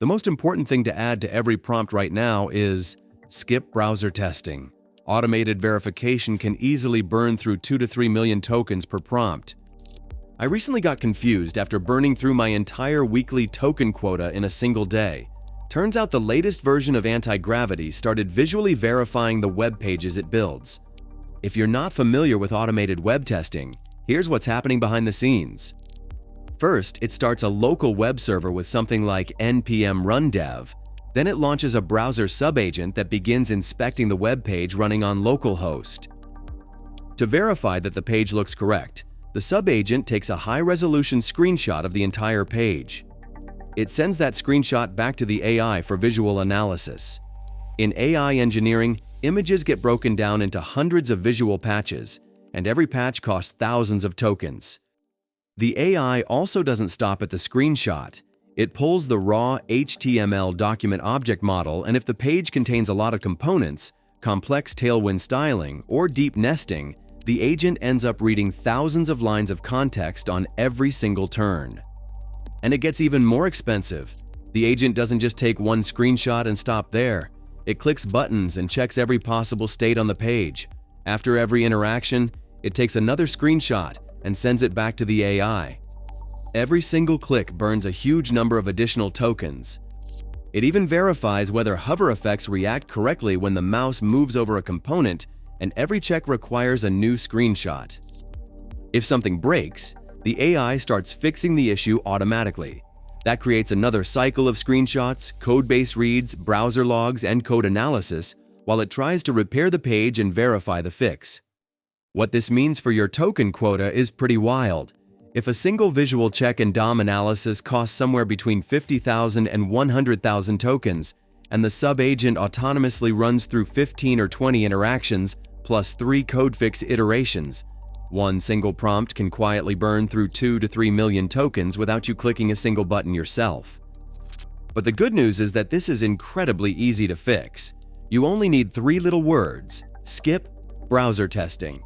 The most important thing to add to every prompt right now is skip browser testing. Automated verification can easily burn through 2 to 3 million tokens per prompt. I recently got confused after burning through my entire weekly token quota in a single day. Turns out the latest version of Antigravity started visually verifying the web pages it builds. If you're not familiar with automated web testing, here's what's happening behind the scenes. First, it starts a local web server with something like npm run dev. Then it launches a browser subagent that begins inspecting the web page running on localhost. To verify that the page looks correct, the subagent takes a high-resolution screenshot of the entire page. It sends that screenshot back to the AI for visual analysis. In AI engineering, images get broken down into hundreds of visual patches, and every patch costs thousands of tokens. The AI also doesn't stop at the screenshot. It pulls the raw HTML document object model, and if the page contains a lot of components, complex tailwind styling, or deep nesting, the agent ends up reading thousands of lines of context on every single turn. And it gets even more expensive. The agent doesn't just take one screenshot and stop there. It clicks buttons and checks every possible state on the page. After every interaction, it takes another screenshot and sends it back to the AI. Every single click burns a huge number of additional tokens. It even verifies whether hover effects react correctly when the mouse moves over a component, and every check requires a new screenshot. If something breaks, the AI starts fixing the issue automatically. That creates another cycle of screenshots, code-based reads, browser logs, and code analysis while it tries to repair the page and verify the fix. What this means for your token quota is pretty wild. If a single visual check and DOM analysis costs somewhere between 50,000 and 100,000 tokens, and the subagent autonomously runs through 15 or 20 interactions plus 3 code fix iterations, one single prompt can quietly burn through 2 to 3 million tokens without you clicking a single button yourself. But the good news is that this is incredibly easy to fix. You only need 3 little words: skip browser testing.